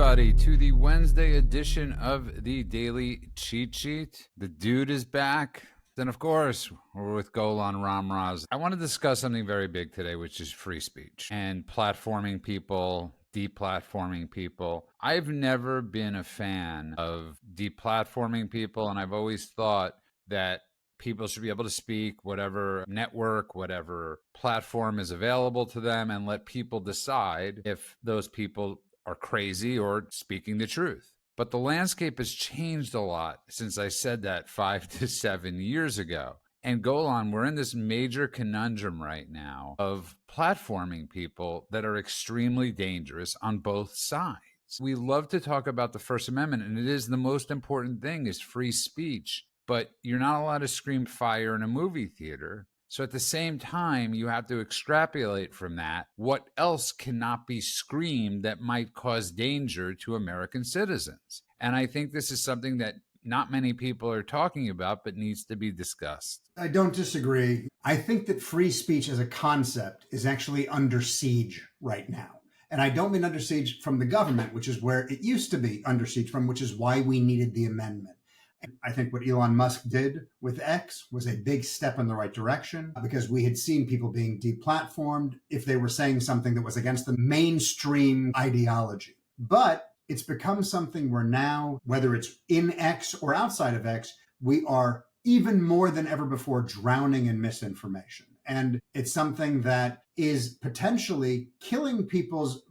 everybody, to the Wednesday edition of the Daily Cheat Sheet. The dude is back. Then, of course, we're with Golan Ramraz. I want to discuss something very big today, which is free speech and platforming people, deplatforming people. I've never been a fan of deplatforming people, and I've always thought that people should be able to speak whatever network, whatever platform is available to them, and let people decide if those people are crazy or speaking the truth. But the landscape has changed a lot since I said that 5 to 7 years ago. And Golan, we're in this major conundrum right now of platforming people that are extremely dangerous on both sides. We love to talk about the First Amendment, and it is the most important thing, is free speech. But you're not allowed to scream fire in a movie theater. So at the same time, you have to extrapolate from that what else cannot be screamed that might cause danger to American citizens. And I think this is something that not many people are talking about, but needs to be discussed. I don't disagree. I think that free speech as a concept is actually under siege right now. And I don't mean under siege from the government, which is where it used to be under siege from, which is why we needed the amendment. I think what Elon Musk did with X was a big step in the right direction, because we had seen people being deplatformed if they were saying something that was against the mainstream ideology. But it's become something where now, whether it's in X or outside of X, we are even more than ever before drowning in misinformation. And it's something that is potentially killing people's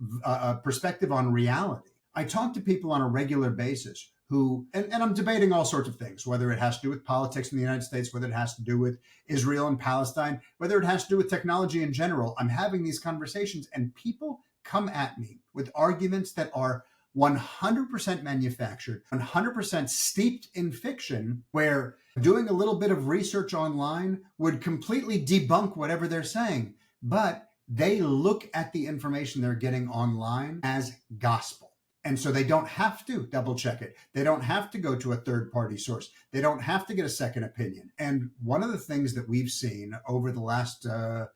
perspective on reality. I talk to people on a regular basis who, and I'm debating all sorts of things, whether it has to do with politics in the United States, whether it has to do with Israel and Palestine, whether it has to do with technology in general. I'm having these conversations and people come at me with arguments that are 100% manufactured, 100% steeped in fiction, where doing a little bit of research online would completely debunk whatever they're saying. But they look at the information they're getting online as gospel. And so they don't have to double check it. They don't have to go to a third party source. They don't have to get a second opinion. And one of the things that we've seen over the last,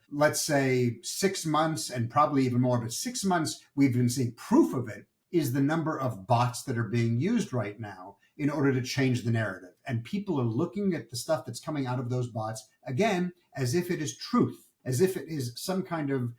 let's say 6 months, and probably even more, but 6 months, we've been seeing proof of it, is the number of bots that are being used right now in order to change the narrative. And people are looking at the stuff that's coming out of those bots, again, as if it is truth, as if it is some kind of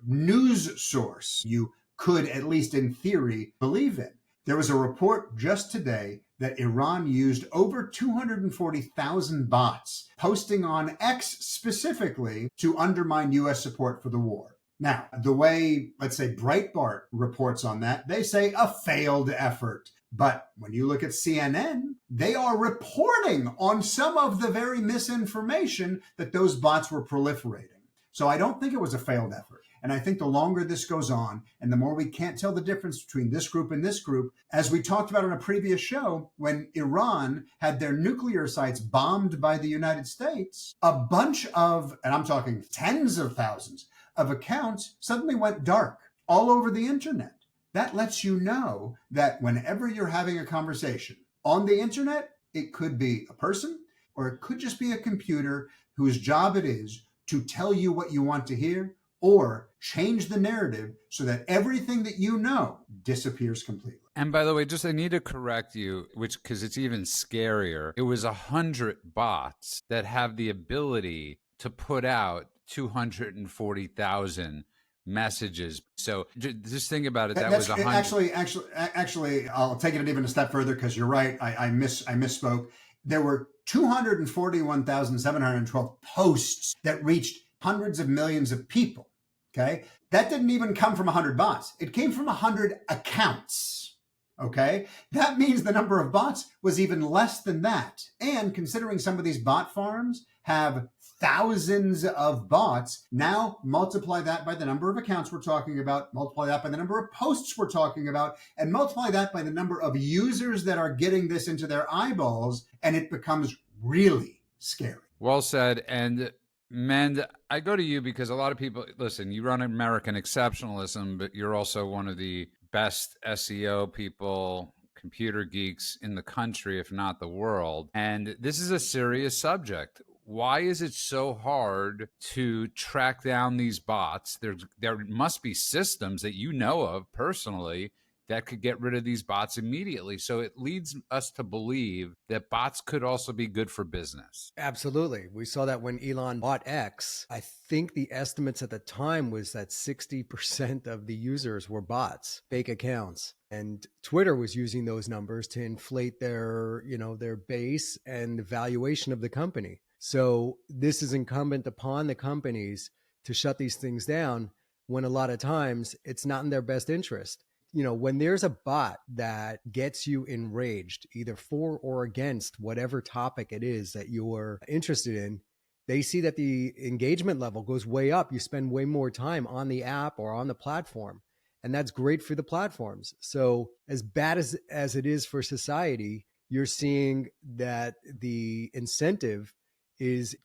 news source you could, at least in theory, believe in. There was a report just today that Iran used over 240,000 bots posting on X specifically to undermine U.S. support for the war. Now, the way, let's say, Breitbart reports on that, they say a failed effort. But when you look at CNN, they are reporting on some of the very misinformation that those bots were proliferating. So I don't think it was a failed effort. And I think the longer this goes on, and the more we can't tell the difference between this group and this group, as we talked about on a previous show, when Iran had their nuclear sites bombed by the United States, a bunch of, and I'm talking tens of thousands of accounts suddenly went dark all over the internet. That lets you know that whenever you're having a conversation on the internet, it could be a person or it could just be a computer whose job it is to tell you what you want to hear, or change the narrative so that everything that you know disappears completely. And by the way, just I need to correct you, which, because it's even scarier. It was 100 bots that have the ability to put out 240,000 messages. So just think about it. That was 100. Actually, I'll take it even a step further, because you're right. I misspoke. There were 241,712 posts that reached hundreds of millions of people. Okay. That didn't even come from 100 bots. It came from 100 accounts. Okay. That means the number of bots was even less than that. And considering some of these bot farms have thousands of bots, now multiply that by the number of accounts we're talking about, multiply that by the number of posts we're talking about, and multiply that by the number of users that are getting this into their eyeballs, and it becomes really scary. Well said. And Mend, I go to you because a lot of people, listen, you run American Exceptionalism, but you're also one of the best SEO people, computer geeks in the country, if not the world. And this is a serious subject. Why is it so hard to track down these bots? There must be systems that you know of personally that could get rid of these bots immediately. So it leads us to believe that bots could also be good for business. Absolutely. We saw that when Elon bought X. I think the estimates at the time was that 60% of the users were bots, fake accounts. And Twitter was using those numbers to inflate their, their base and the valuation of the company. So this is incumbent upon the companies to shut these things down when a lot of times it's not in their best interest. When there's a bot that gets you enraged, either for or against whatever topic it is that you're interested in, they see that the engagement level goes way up. You spend way more time on the app or on the platform, and that's great for the platforms. So as bad as it is for society, you're seeing that the incentive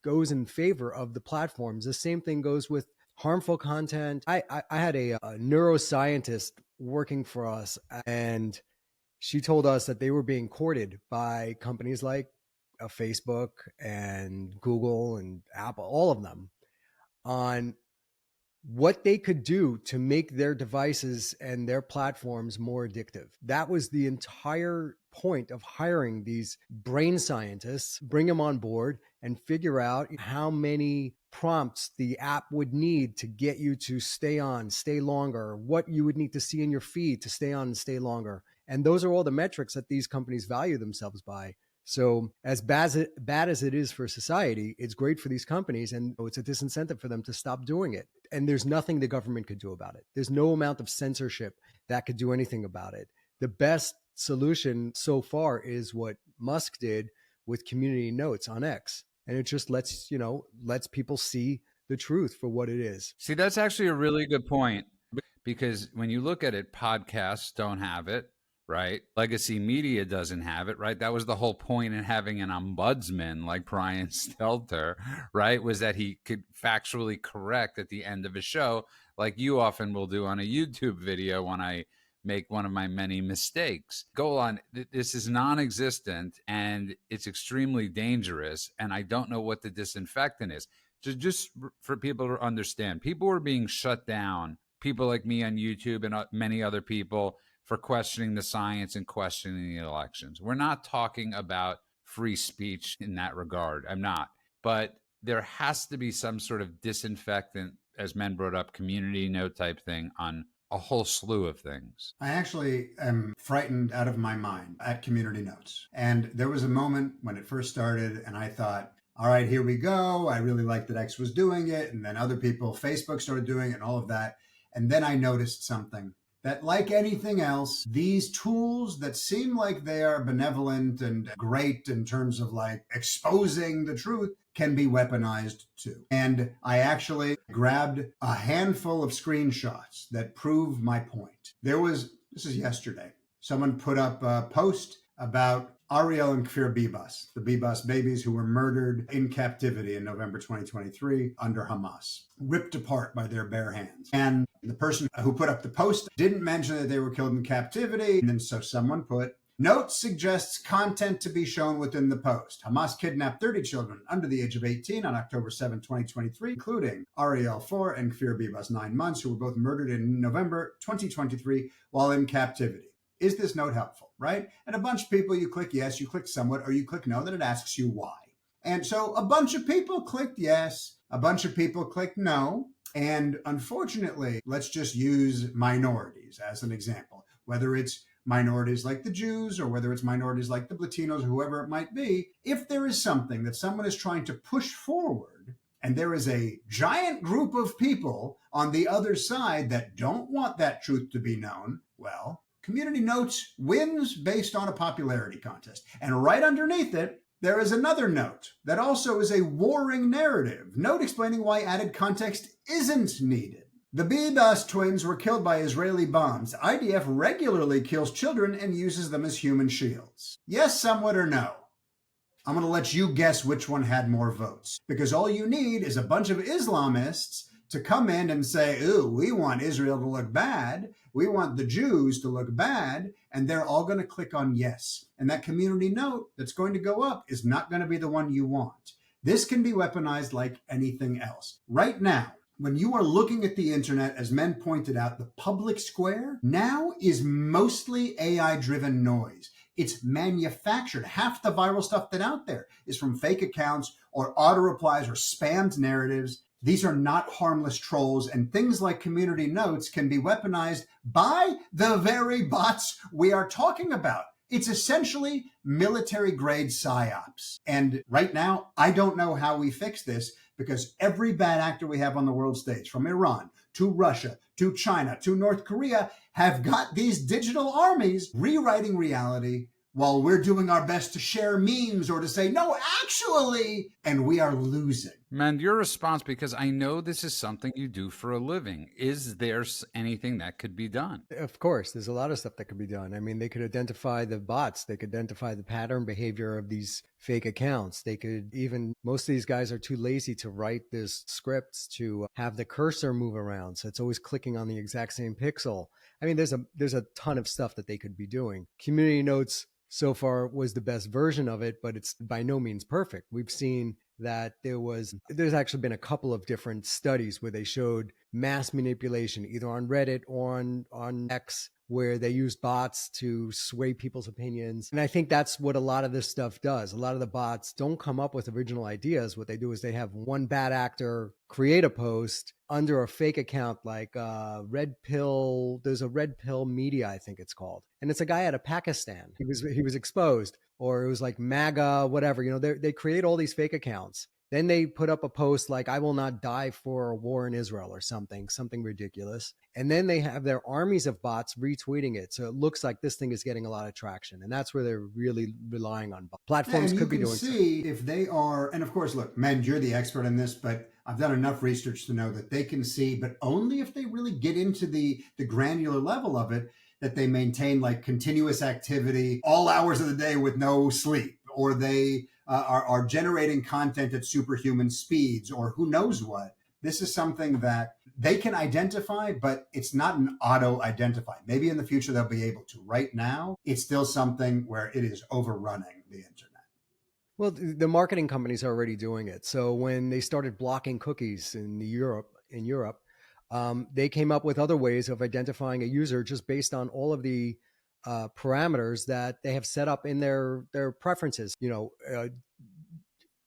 goes in favor of the platforms. The same thing goes with harmful content. I had a neuroscientist working for us, and she told us that they were being courted by companies like Facebook and Google and Apple, all of them, on what they could do to make their devices and their platforms more addictive. That was the entire point of hiring these brain scientists, bring them on board and figure out how many prompts the app would need to get you to stay on, stay longer, what you would need to see in your feed to stay on and stay longer. And those are all the metrics that these companies value themselves by. So as bad as it is for society, it's great for these companies, and it's a disincentive for them to stop doing it. And there's nothing the government could do about it. There's no amount of censorship that could do anything about it. The best solution so far is what Musk did with community notes on X. And it just lets people see the truth for what it is. See, that's actually a really good point, because when you look at it, podcasts don't have it, right? Legacy media doesn't have it, right? That was the whole point in having an ombudsman like Brian Stelter, right? Was that he could factually correct at the end of a show, like you often will do on a YouTube video when I make one of my many mistakes. Go on. This is non-existent, and it's extremely dangerous. And I don't know what the disinfectant is. Just for people to understand, people were being shut down. People like me on YouTube and many other people for questioning the science and questioning the elections. We're not talking about free speech in that regard. I'm not. But there has to be some sort of disinfectant, as men brought up, community note type thing on a whole slew of things. I actually am frightened out of my mind at community notes. And there was a moment when it first started, and I thought, all right, here we go. I really liked that X was doing it. And then other people, Facebook started doing it and all of that. And then I noticed something, that like anything else, these tools that seem like they are benevolent and great in terms of like exposing the truth can be weaponized too. And I actually grabbed a handful of screenshots that prove my point. This is yesterday, someone put up a post about Ariel and Kfir Bibas, the Bibas babies who were murdered in captivity in November 2023 under Hamas, ripped apart by their bare hands. And the person who put up the post didn't mention that they were killed in captivity. And then so someone put, note suggests content to be shown within the post. Hamas kidnapped 30 children under the age of 18 on October 7, 2023, including Ariel 4 and Kfir Bibas 9 months, who were both murdered in November 2023 while in captivity. Is this note helpful, right? And a bunch of people, you click yes, you click somewhat, or you click no, then it asks you why. And so a bunch of people clicked yes, a bunch of people clicked no. And unfortunately, let's just use minorities as an example, whether it's minorities like the Jews or whether it's minorities like the Latinos, or whoever it might be. If there is something that someone is trying to push forward, and there is a giant group of people on the other side that don't want that truth to be known, well, Community Notes wins based on a popularity contest. And right underneath it, there is another note that also is a warring narrative. Note explaining why added context isn't needed. The Bibas twins were killed by Israeli bombs. IDF regularly kills children and uses them as human shields. Yes, somewhat, or no? I'm going to let you guess which one had more votes. Because all you need is a bunch of Islamists to come in and say, ooh, we want Israel to look bad. We want the Jews to look bad. And they're all going to click on yes. And that community note that's going to go up is not going to be the one you want. This can be weaponized like anything else. Right now, When you are looking at the internet, as Men pointed out, the public square now is mostly AI-driven noise. It's manufactured. Half the viral stuff that's out there is from fake accounts or auto replies or spammed narratives. These are not harmless trolls, and things like community notes can be weaponized by the very bots we are talking about. It's essentially military-grade psyops. And right now, I don't know how we fix this, because every bad actor we have on the world stage, from Iran to Russia to China to North Korea, have got these digital armies rewriting reality while we're doing our best to share memes or to say, no, actually, and we are losing. Man, your response, because I know this is something you do for a living. Is there anything that could be done? Of course, there's a lot of stuff that could be done. I mean, they could identify the bots. They could identify the pattern behavior of these fake accounts. They could even, most of these guys are too lazy to write this scripts to have the cursor move around. So it's always clicking on the exact same pixel. I mean, there's a ton of stuff that they could be doing. Community notes so far was the best version of it, but it's by no means perfect. We've seen that there's actually been a couple of different studies where they showed mass manipulation, either on Reddit or on X, where they used bots to sway people's opinions. And I think that's what a lot of this stuff does. A lot of the bots don't come up with original ideas. What they do is they have one bad actor create a post under a fake account, like Red Pill. There's a Red Pill Media, I think it's called. And it's a guy out of Pakistan. He was exposed, or it was like MAGA, whatever. You know, they create all these fake accounts. Then they put up a post like, I will not die for a war in Israel or something ridiculous. And then they have their armies of bots retweeting it. So it looks like this thing is getting a lot of traction. And that's where they're really relying on bots. Platforms could be doing something. You can see if they are, and of course, look, Men, you're the expert in this, but I've done enough research to know that they can see, but only if they really get into the granular level of it, that they maintain like continuous activity all hours of the day with no sleep, or they are generating content at superhuman speeds, or who knows what. This is something that they can identify, but it's not an auto-identify. Maybe in the future they'll be able to. Right now, it's still something where it is overrunning the internet. Well, the marketing companies are already doing it. So when they started blocking cookies in Europe, they came up with other ways of identifying a user just based on all of the parameters that they have set up in their preferences. You know,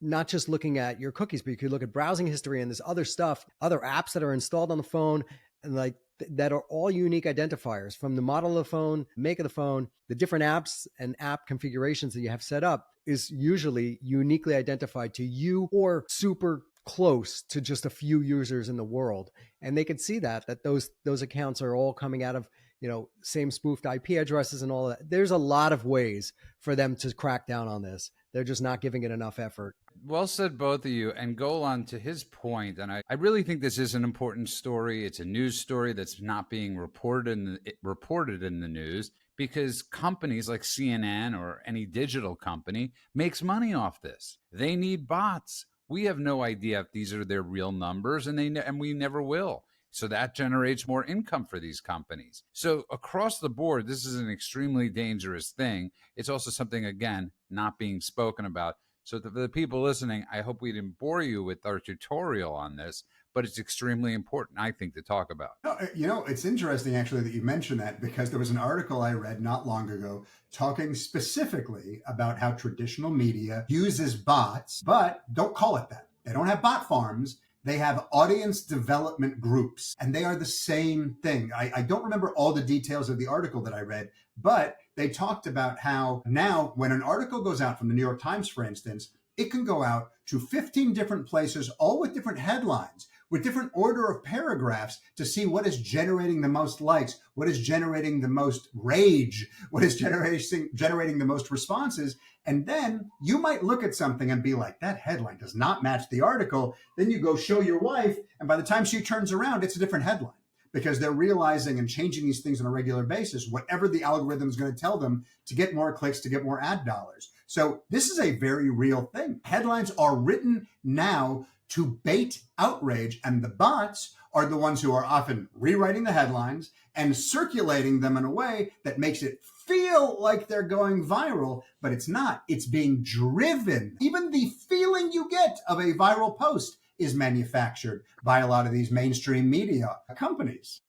not just looking at your cookies, but you could look at browsing history and this other stuff, other apps that are installed on the phone, and like that are all unique identifiers from the model of the phone, make of the phone, the different apps and app configurations that you have set up is usually uniquely identified to you or super close to just a few users in the world. And they could see that those accounts are all coming out of, you know, same spoofed IP addresses and all that. There's a lot of ways for them to crack down on this. They're just not giving it enough effort. Well said, both of you. And Golan, to his point, and I really think this is an important story. It's a news story that's not being reported in the news, because companies like CNN or any digital company makes money off this. They need bots. We have no idea if these are their real numbers, and we never will. So that generates more income for these companies. So across the board, this is an extremely dangerous thing. It's also something, again, not being spoken about. So for the people listening, I hope we didn't bore you with our tutorial on this, but it's extremely important, I think, to talk about. You know, it's interesting, actually, that you mentioned that, because there was an article I read not long ago talking specifically about how traditional media uses bots, but don't call it that. They don't have bot farms. They have audience development groups, and they are the same thing. I don't remember all the details of the article that I read, but they talked about how now when an article goes out from the New York Times, for instance, it can go out to 15 different places, all with different headlines, with different order of paragraphs, to see what is generating the most likes, what is generating the most rage, what is generating the most responses. And then you might look at something and be like, that headline does not match the article. Then you go show your wife, and by the time she turns around, it's a different headline, because they're realizing and changing these things on a regular basis, whatever the algorithm is going to tell them, to get more clicks, to get more ad dollars. So this is a very real thing. Headlines are written now to bait outrage, and the bots are the ones who are often rewriting the headlines and circulating them in a way that makes it feel like they're going viral, but it's not. It's being driven. Even the feeling you get of a viral post is manufactured by a lot of these mainstream media companies.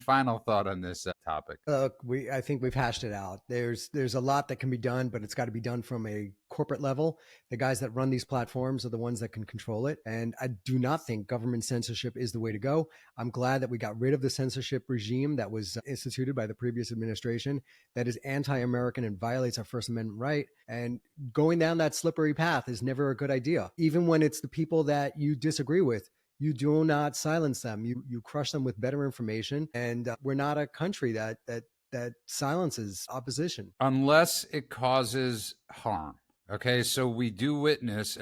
Final thought on this topic. I think we've hashed it out. There's a lot that can be done, but it's got to be done from a corporate level. The guys that run these platforms are the ones that can control it. And I do not think government censorship is the way to go. I'm glad that we got rid of the censorship regime that was instituted by the previous administration that is anti-American and violates our First Amendment right. And going down that slippery path is never a good idea. Even when it's the people that you disagree with, you do not silence them. You crush them with better information. And we're not a country that silences opposition. Unless it causes harm. Okay, so we do witness,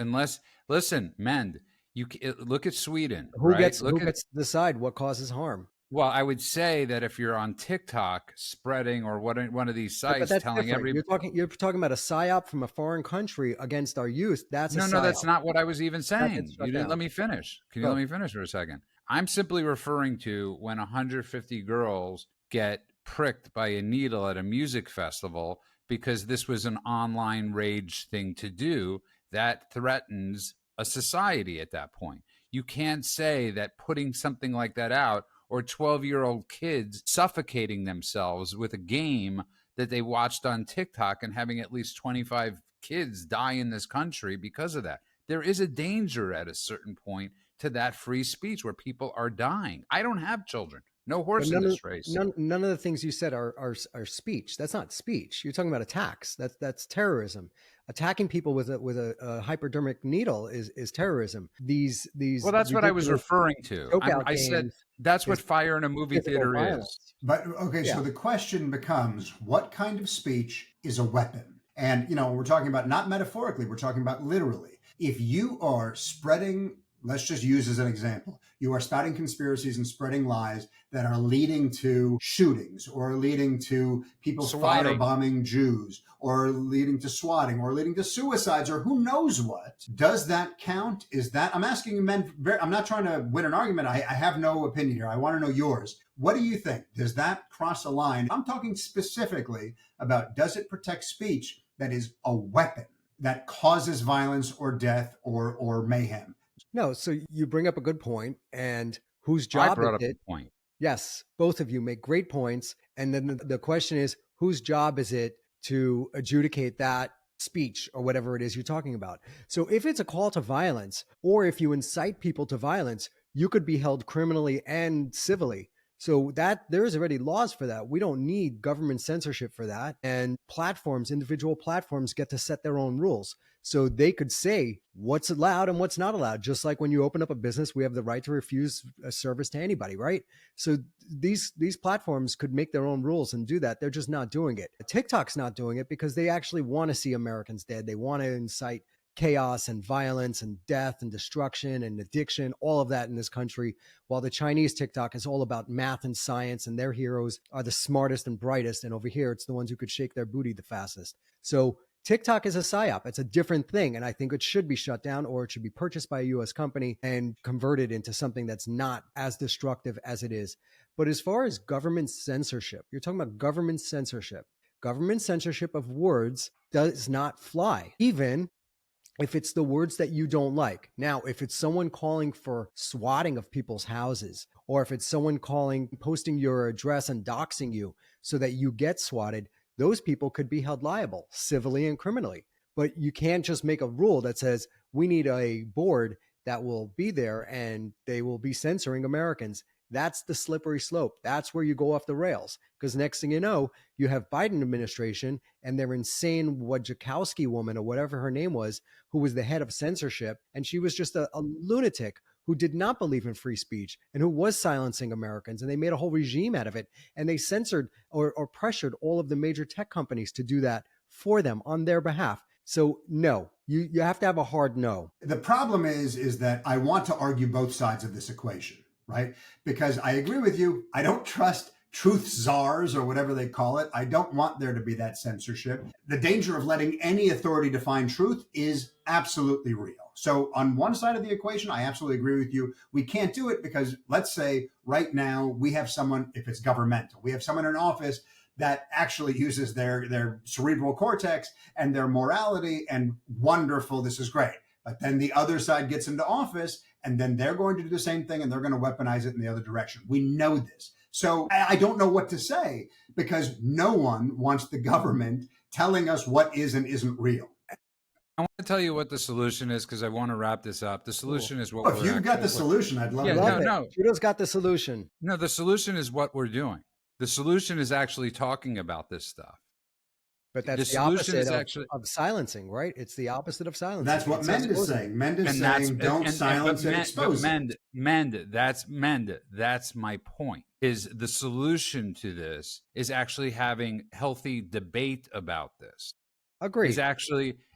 listen, Mend, look at Sweden. Who right? gets to decide what causes harm? Well, I would say that if you're on TikTok spreading or one of these sites telling everybody, you're talking about a psyop from a foreign country against our youth. That's a psyop. No, that's not what I was even saying. You didn't let me finish. Can you let me finish for a second? I'm simply referring to when 150 girls get pricked by a needle at a music festival because this was an online rage thing to do that threatens a society at that point. You can't say that putting something like that out, or 12-year-old kids suffocating themselves with a game that they watched on TikTok and having at least 25 kids die in this country because of that. There is a danger at a certain point to that free speech where people are dying. I don't have children. No horse in this race. None of the things you said are speech. That's not speech. You're talking about attacks. That's terrorism. Attacking people with a hypodermic needle is terrorism. These well, that's what I was referring to. I said that's what fire in a movie theater violence. Is. But okay, so the question becomes, what kind of speech is a weapon? And we're talking about not metaphorically, we're talking about literally. If you are spreading, let's just use as an example, you are spouting conspiracies and spreading lies that are leading to shootings or leading to people firebombing Jews or leading to swatting or leading to suicides or who knows what. Does that count? I'm asking you men, I'm not trying to win an argument. I have no opinion here. I want to know yours. What do you think? Does that cross a line? I'm talking specifically about, does it protect speech that is a weapon that causes violence or death or mayhem? No, so you bring up a good point, and whose job is it? Point. Yes, both of you make great points, and then the question is, whose job is it to adjudicate that speech or whatever it is you're talking about? So if it's a call to violence, or if you incite people to violence, you could be held criminally and civilly. So that there's already laws for that. We don't need government censorship for that. And individual platforms get to set their own rules. So they could say what's allowed and what's not allowed. Just like when you open up a business, we have the right to refuse a service to anybody, right? So these platforms could make their own rules and do that. They're just not doing it. TikTok's not doing it because they actually want to see Americans dead. They want to incite chaos and violence and death and destruction and addiction, all of that in this country, while the Chinese TikTok is all about math and science, and their heroes are the smartest and brightest. And over here, it's the ones who could shake their booty the fastest. So TikTok is a psyop. It's a different thing. And I think it should be shut down, or it should be purchased by a US company and converted into something that's not as destructive as it is. But as far as government censorship, you're talking about government censorship. Government censorship of words does not fly, even if it's the words that you don't like. Now, if it's someone calling for swatting of people's houses, or if it's someone posting your address and doxing you so that you get swatted, those people could be held liable civilly and criminally. But you can't just make a rule that says we need a board that will be there and they will be censoring Americans. That's the slippery slope. That's where you go off the rails. Because next thing you know, you have Biden administration and their insane Wojciechowski woman, or whatever her name was, who was the head of censorship. And she was just a lunatic who did not believe in free speech and who was silencing Americans. And they made a whole regime out of it. And they censored or pressured all of the major tech companies to do that for them on their behalf. So no, you have to have a hard no. The problem is that I want to argue both sides of this equation, right? Because I agree with you. I don't trust truth czars or whatever they call it. I don't want there to be that censorship. The danger of letting any authority define truth is absolutely real. So on one side of the equation, I absolutely agree with you. We can't do it because, let's say right now we have someone, if it's governmental, we have someone in office that actually uses their cerebral cortex and their morality, and wonderful, this is great. But then the other side gets into office, and then they're going to do the same thing, and they're going to weaponize it in the other direction. We know this. So I don't know what to say, because no one wants the government telling us what is and isn't real. I want to tell you what the solution is, because I want to wrap this up. The solution is what If you've got the solution, I'd love Yeah, to. Love no. it. Trudeau's got the solution. No, the solution is what we're doing. The solution is actually talking about this stuff. But that's the solution is opposite of silencing, right? It's the opposite of silencing. That's what Mend is saying. Mend is saying, don't silence it, expose it. Mend, that's my point. Is the solution to this is actually having healthy debate about this. Agreed.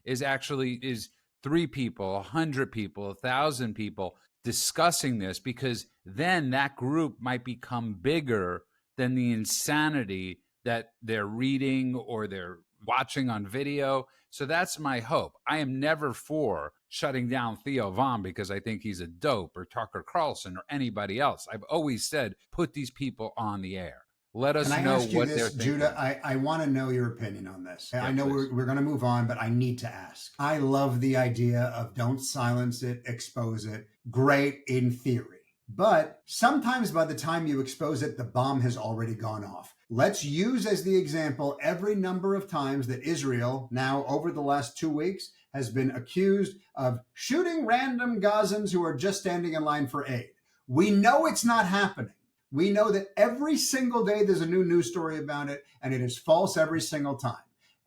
Is 3 people, 100 people, 1,000 people discussing this, because then that group might become bigger than the insanity that they're reading or they're watching on video. So that's my hope. I am never for shutting down Theo Von because I think he's a dope, or Tucker Carlson or anybody else. I've always said, put these people on the air. Let us know what they're thinking. Judah, I want to know your opinion on this. Yeah, I know please. we're going to move on, but I need to ask. I love the idea of don't silence it, expose it. Great in theory. But sometimes by the time you expose it, the bomb has already gone off. Let's use as the example every number of times that Israel, now over the last 2 weeks, has been accused of shooting random Gazans who are just standing in line for aid. We know it's not happening. We know that every single day there's a new news story about it, and it is false every single time.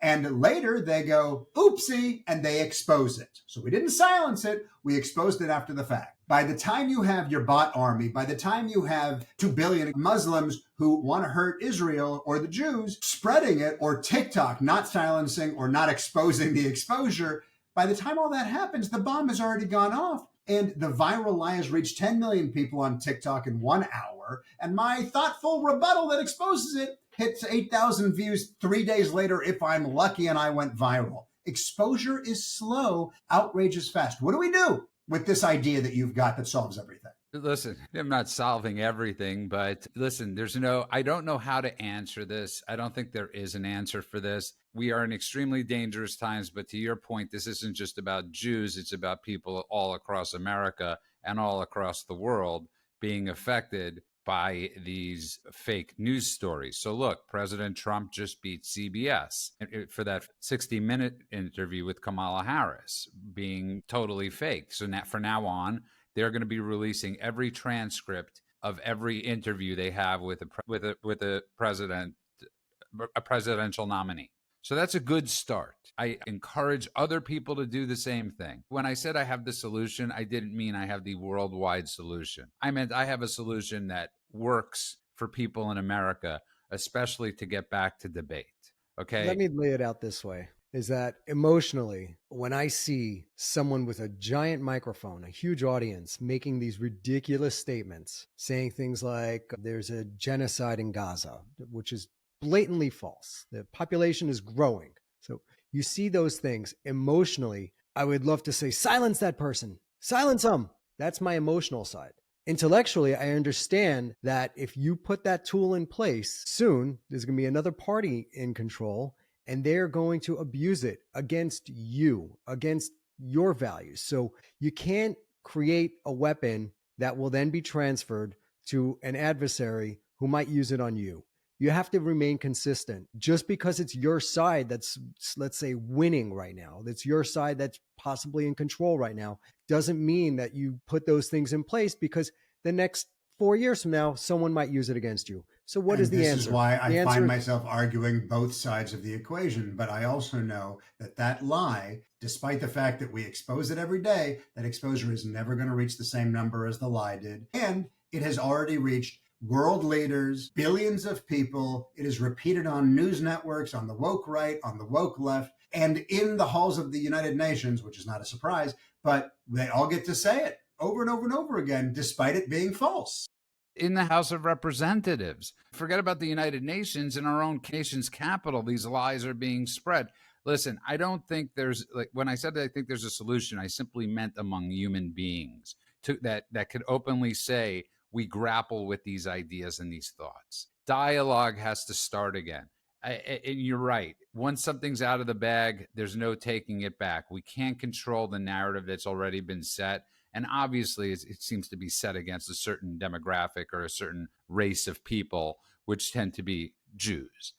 And later they go, oopsie, and they expose it. So we didn't silence it, we exposed it after the fact. By the time you have your bot army, by the time you have 2 billion Muslims who want to hurt Israel or the Jews spreading it, or TikTok not silencing or not exposing the exposure, by the time all that happens, the bomb has already gone off. And the viral lie has reached 10 million people on TikTok in 1 hour. And my thoughtful rebuttal that exposes it hits 8,000 views 3 days later if I'm lucky and I went viral. Exposure is slow, outrage is fast. What do we do with this idea that you've got that solves everything? Listen, I'm not solving everything, but listen, I don't know how to answer this. I don't think there is an answer for this. We are in extremely dangerous times, but to your point, this isn't just about Jews. It's about people all across America and all across the world being affected by these fake news stories. So look, President Trump just beat CBS for that 60-minute interview with Kamala Harris being totally fake. So now, from now on, they're going to be releasing every transcript of every interview they have with a president, a presidential nominee. So that's a good start. I encourage other people to do the same thing. When I said I have the solution, I didn't mean I have the worldwide solution. I meant I have a solution that works for people in America, especially to get back to debate. Okay? Let me lay it out this way. Is that emotionally, when I see someone with a giant microphone, a huge audience, making these ridiculous statements, saying things like there's a genocide in Gaza, which is blatantly false. The population is growing. So you see those things emotionally. I would love to say, silence that person, silence them. That's my emotional side. Intellectually, I understand that if you put that tool in place, soon there's going to be another party in control, and they're going to abuse it against you, against your values. So you can't create a weapon that will then be transferred to an adversary who might use it on you. You have to remain consistent. Just because it's your side that's, let's say, winning right now, that's your side that's possibly in control right now, doesn't mean that you put those things in place, because the next 4 years from now, someone might use it against you. So what is the answer? This is why I find myself arguing both sides of the equation. But I also know that lie, despite the fact that we expose it every day, that exposure is never going to reach the same number as the lie did. And it has already reached world leaders, billions of people. It is repeated on news networks, on the woke right, on the woke left, and in the halls of the United Nations, which is not a surprise, but they all get to say it over and over and over again, despite it being false. In the House of Representatives. Forget about the United Nations. In our own nation's capital, these lies are being spread. Listen, I don't think there's, like, when I said that I think there's a solution, I simply meant among human beings that could openly say we grapple with these ideas and these thoughts. Dialogue has to start again. And you're right. Once something's out of the bag, there's no taking it back. We can't control the narrative that's already been set. And obviously, it seems to be set against a certain demographic or a certain race of people, which tend to be Jews,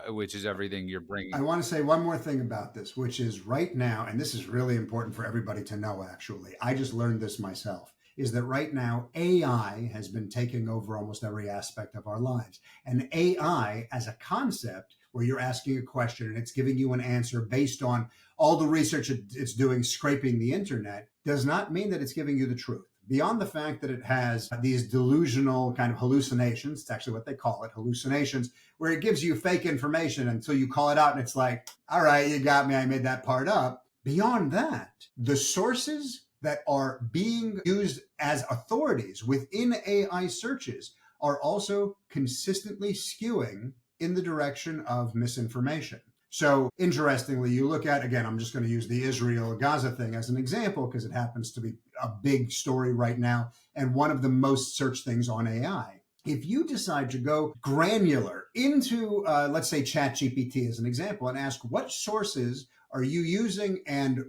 which is everything you're bringing. I want to say one more thing about this, which is right now, and this is really important for everybody to know, actually. I just learned this myself, is that right now AI has been taking over almost every aspect of our lives. And AI as a concept, where you're asking a question and it's giving you an answer based on all the research it's doing, scraping the internet, does not mean that it's giving you the truth. Beyond the fact that it has these delusional kind of hallucinations, it's actually what they call it, hallucinations, where it gives you fake information until you call it out and it's like, all right, you got me, I made that part up. Beyond that, the sources that are being used as authorities within AI searches are also consistently skewing in the direction of misinformation. So interestingly, you look at, again, I'm just going to use the Israel-Gaza thing as an example because it happens to be a big story right now and one of the most searched things on AI. If you decide to go granular into, let's say, ChatGPT as an example, and ask what sources are you using and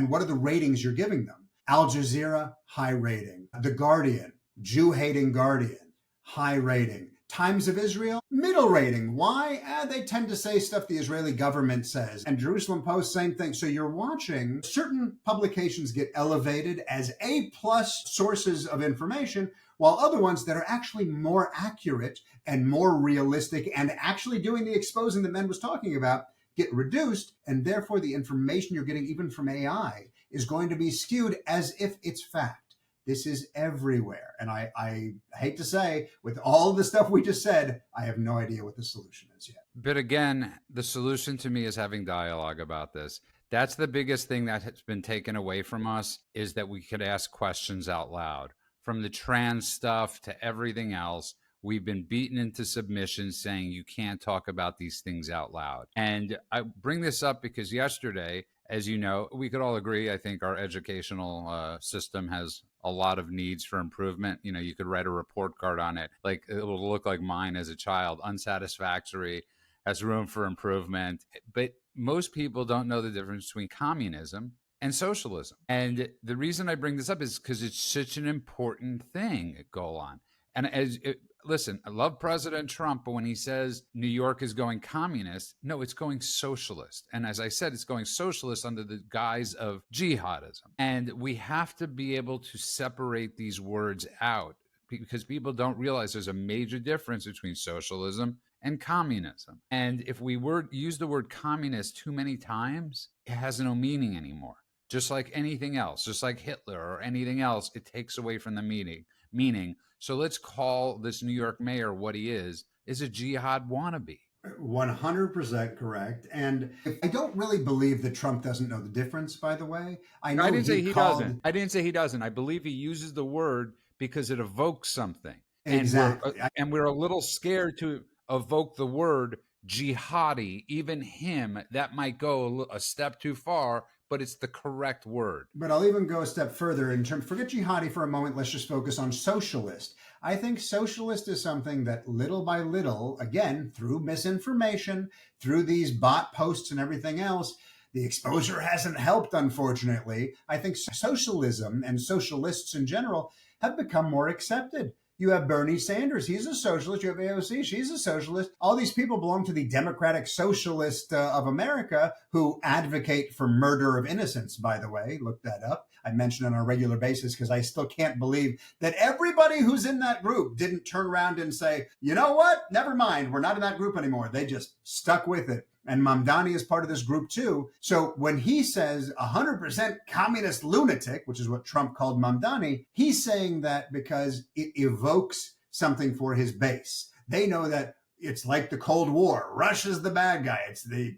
what are the ratings you're giving them? Al Jazeera, high rating. The Guardian, Jew-hating Guardian, high rating. Times of Israel, middle rating. Why? They tend to say stuff the Israeli government says. And Jerusalem Post, same thing. So you're watching certain publications get elevated as A-plus sources of information, while other ones that are actually more accurate and more realistic and actually doing the exposing that Ben was talking about get reduced. And therefore, the information you're getting even from AI is going to be skewed as if it's fact. This is everywhere. And I hate to say, with all the stuff we just said, I have no idea what the solution is yet. But again, the solution to me is having dialogue about this. That's the biggest thing that has been taken away from us, is that we could ask questions out loud. From the trans stuff to everything else, we've been beaten into submission saying you can't talk about these things out loud. And I bring this up because yesterday, as you know, we could all agree, I think our educational system has a lot of needs for improvement. You know, you could write a report card on it. Like, it'll look like mine as a child, unsatisfactory, has room for improvement. But most people don't know the difference between communism and socialism. And the reason I bring this up is because it's such an important thing, Golan. And listen, I love President Trump, but when he says New York is going communist, no, it's going socialist. And as I said, it's going socialist under the guise of jihadism. And we have to be able to separate these words out, because people don't realize there's a major difference between socialism and communism. And if we use the word communist too many times, it has no meaning anymore. Just like anything else, just like Hitler or anything else, it takes away from the meaning. So let's call this New York mayor what he is a jihad wannabe. 100% correct. And I don't really believe that Trump doesn't know the difference, by the way. I didn't say he doesn't. I didn't say he doesn't. I believe he uses the word because it evokes something. Exactly. And we're a little scared to evoke the word jihadi. Even him, that might go a step too far, but it's the correct word. But I'll even go a step further in terms, forget jihadi for a moment, let's just focus on socialist. I think socialist is something that little by little, again, through misinformation, through these bot posts and everything else, the exposure hasn't helped, unfortunately. I think socialism and socialists in general have become more accepted. You have Bernie Sanders. He's a socialist. You have AOC. She's a socialist. All these people belong to the Democratic Socialist of America, who advocate for murder of innocents, by the way. Look that up. I mention it on a regular basis because I still can't believe that everybody who's in that group didn't turn around and say, you know what? Never mind. We're not in that group anymore. They just stuck with it. And Mamdani is part of this group too. So when he says 100% communist lunatic, which is what Trump called Mamdani, he's saying that because it evokes something for his base. They know that it's like the Cold War. Russia's the bad guy. It's the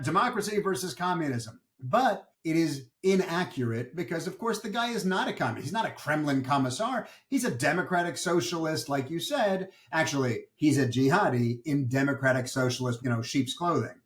democracy versus communism. But it is inaccurate because, of course, the guy is not a communist. He's not a Kremlin commissar. He's a democratic socialist, like you said. Actually, he's a jihadi in democratic socialist, sheep's clothing.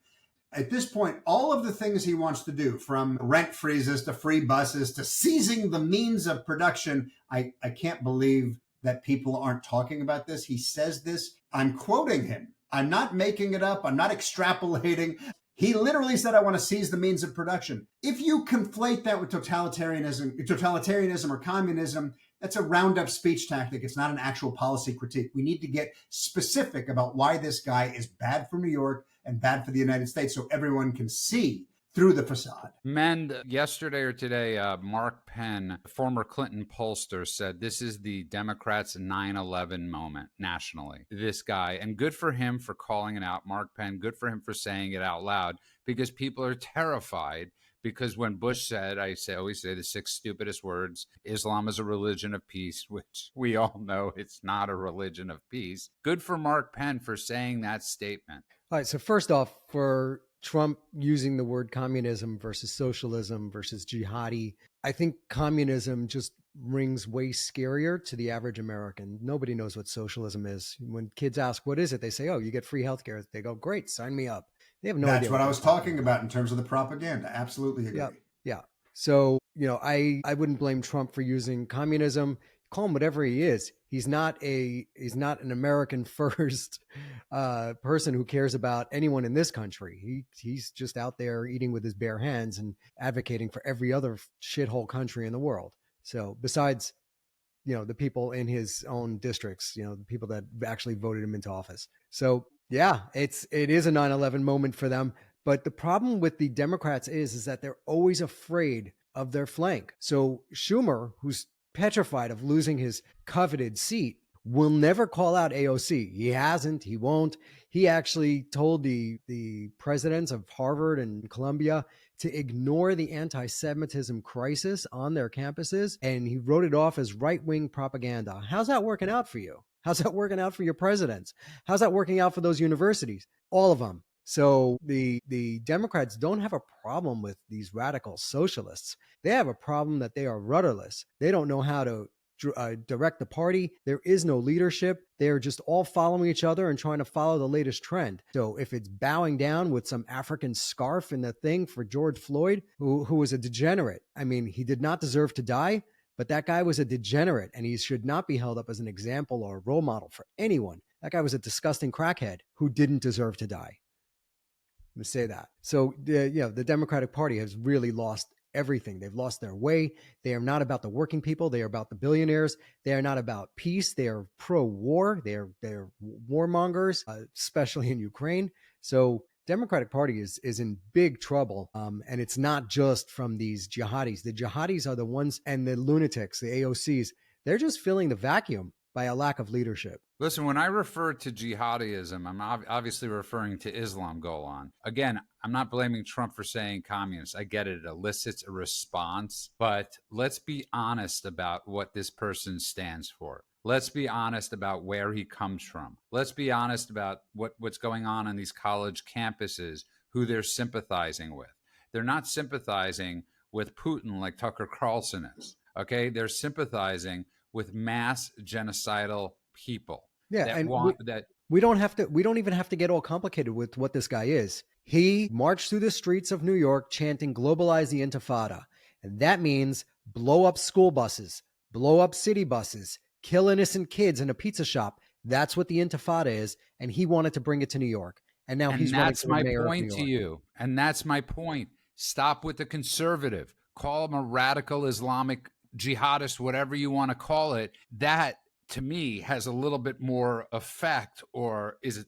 At this point, all of the things he wants to do, from rent freezes to free buses to seizing the means of production, I can't believe that people aren't talking about this. He says this, I'm quoting him, I'm not making it up. I'm not extrapolating. He literally said, I want to seize the means of production. If you conflate that with totalitarianism or communism, that's a roundup speech tactic. It's not an actual policy critique. We need to get specific about why this guy is bad for New York and bad for the United States so everyone can see through the facade. Mend, yesterday or today, Mark Penn, former Clinton pollster, said this is the Democrats' 9/11 moment nationally. This guy, and good for him for calling it out, Mark Penn, good for him for saying it out loud, because people are terrified. Because when Bush said, always say the 6 stupidest words, Islam is a religion of peace, which we all know it's not a religion of peace. Good for Mark Penn for saying that statement. All right. So first off, for Trump using the word communism versus socialism versus jihadi, I think communism just rings way scarier to the average American. Nobody knows what socialism is. When kids ask, what is it? They say, oh, you get free healthcare. They go, great, sign me up. They have no idea. That's what I was talking about in terms of the propaganda. Absolutely agree. Yeah. So, I wouldn't blame Trump for using communism. Call him whatever he is. He's not an American first person who cares about anyone in this country. He's just out there eating with his bare hands and advocating for every other shithole country in the world. So besides, the people in his own districts, the people that actually voted him into office. So yeah, it is a 9/11 moment for them. But the problem with the Democrats is that they're always afraid of their flank. So Schumer, who's petrified of losing his coveted seat, will never call out AOC. He hasn't, he won't. He actually told the presidents of Harvard and Columbia to ignore the anti-Semitism crisis on their campuses, and he wrote it off as right-wing propaganda. How's that working out for you? How's that working out for your presidents? How's that working out for those universities? All of them. So the Democrats don't have a problem with these radical socialists. They have a problem that they are rudderless. They don't know how to direct the party. There is no leadership. They're just all following each other and trying to follow the latest trend. So if it's bowing down with some African scarf in the thing for George Floyd, who was a degenerate. I mean, he did not deserve to die, but that guy was a degenerate and he should not be held up as an example or a role model for anyone. That guy was a disgusting crackhead who didn't deserve to die. Let me say that. So the Democratic Party has really lost everything. They've lost their way. They are not about the working people. They are about the billionaires. They are not about peace. They are pro-war. They're warmongers, especially in Ukraine. So Democratic Party is in big trouble. And it's not just from these jihadis. The jihadis are the ones, and the lunatics, the AOCs, they're just filling the vacuum by a lack of leadership. Listen, when I refer to jihadism, I'm obviously referring to Islam, Golan. Again, I'm not blaming Trump for saying communist. I get it. It elicits a response. But let's be honest about what this person stands for. Let's be honest about where he comes from. Let's be honest about what's going on these college campuses, who they're sympathizing with. They're not sympathizing with Putin like Tucker Carlson is. Okay? They're sympathizing with mass genocidal people. Yeah, and we don't even have to get all complicated with what this guy is. He marched through the streets of New York chanting "Globalize the Intifada," and that means blow up school buses, blow up city buses, kill innocent kids in a pizza shop. That's what the Intifada is, and he wanted to bring it to New York. And now he's running for the mayor of New York. And that's my point to you. And that's my point. Stop with the conservative. Call him a radical Islamic jihadist, whatever you want to call it. That, to me, has a little bit more effect, or is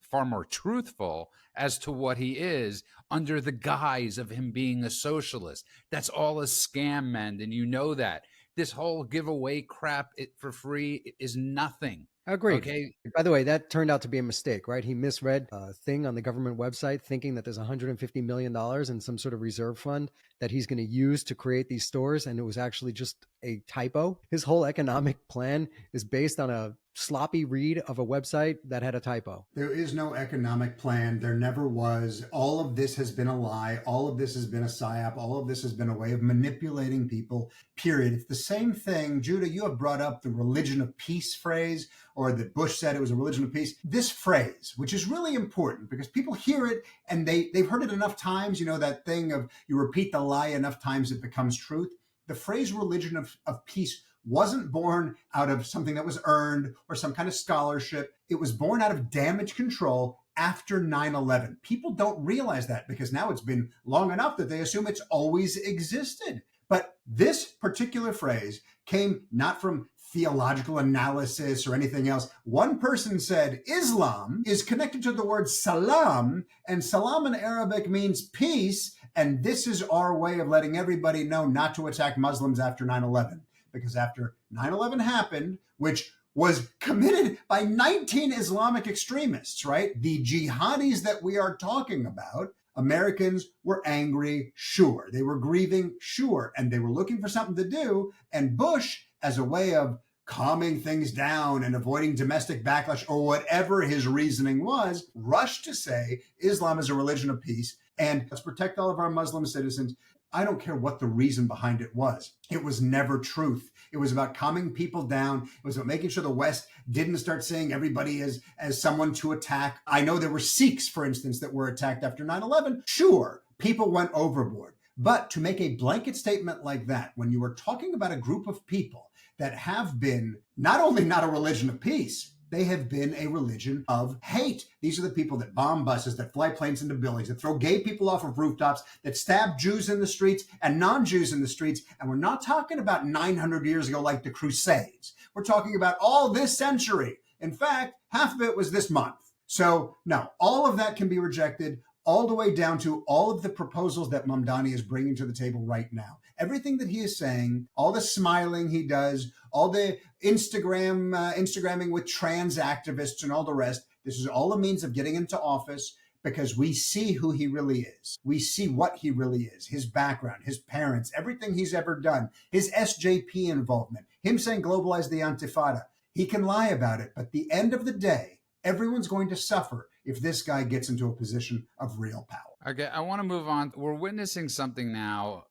far more truthful as to what he is under the guise of him being a socialist. That's all a scam, man, and you know that. This whole giveaway crap for free is nothing. Agreed. Okay. By the way, that turned out to be a mistake, right? He misread a thing on the government website, thinking that there's $150 million in some sort of reserve fund that he's going to use to create these stores. And it was actually just a typo. His whole economic plan is based on a sloppy read of a website that had a typo. There is no economic plan. There never was. All of this has been a lie. All of this has been a psyop. All of this has been a way of manipulating people, period. It's the same thing. Judah, you have brought up the religion of peace phrase, or that Bush said it was a religion of peace. This phrase, which is really important because people hear it and they've heard it enough times, that thing of you repeat the lie enough times it becomes truth. The phrase religion of peace wasn't born out of something that was earned or some kind of scholarship. It was born out of damage control after 9/11. People don't realize that because now it's been long enough that they assume it's always existed. But this particular phrase came not from theological analysis or anything else. One person said Islam is connected to the word salam, and salam in Arabic means peace, and this is our way of letting everybody know not to attack Muslims after 9/11. Because after 9/11 happened, which was committed by 19 Islamic extremists, right? The jihadis that we are talking about, Americans were angry, sure. They were grieving, sure. And they were looking for something to do. And Bush, as a way of calming things down and avoiding domestic backlash or whatever his reasoning was, rushed to say Islam is a religion of peace and let's protect all of our Muslim citizens. I don't care what the reason behind it was. It was never truth. It was about calming people down. It was about making sure the West didn't start seeing everybody as someone to attack. I know there were Sikhs, for instance, that were attacked after 9/11. Sure, people went overboard. But to make a blanket statement like that, when you are talking about a group of people that have been not only not a religion of peace, they have been a religion of hate. These are the people that bomb buses, that fly planes into buildings, that throw gay people off of rooftops, that stab Jews in the streets and non-Jews in the streets. And we're not talking about 900 years ago like the Crusades. We're talking about all this century. In fact, half of it was this month. So no, all of that can be rejected, all the way down to all of the proposals that Mamdani is bringing to the table right now. Everything that he is saying, all the smiling he does, all the Instagramming with trans activists and all the rest, this is all a means of getting into office because we see who he really is. We see what he really is, his background, his parents, everything he's ever done, his SJP involvement, him saying globalize the Antifada. He can lie about it, but at the end of the day, everyone's going to suffer if this guy gets into a position of real power. Okay, I want to move on. We're witnessing something now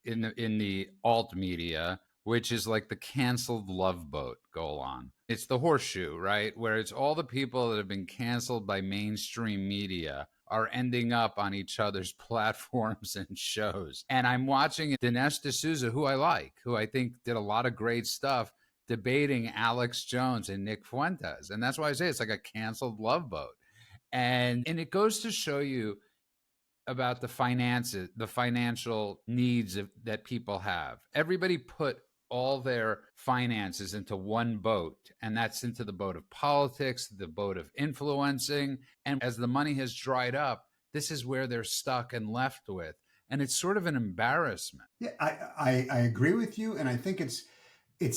in the alt media, which is like the canceled love boat go on. It's the horseshoe, right? Where it's all the people that have been canceled by mainstream media are ending up on each other's platforms and shows. And I'm watching Dinesh D'Souza, who I like, who I think did a lot of great stuff, debating Alex Jones and Nick Fuentes. And that's why I say it's like a canceled love boat. And it goes to show you about the finances, the financial needs that people have. Everybody put all their finances into one boat, and that's into the boat of politics, the boat of influencing. And as the money has dried up, this is where they're stuck and left with. And it's sort of an embarrassment. Yeah, I agree with you. And I think it's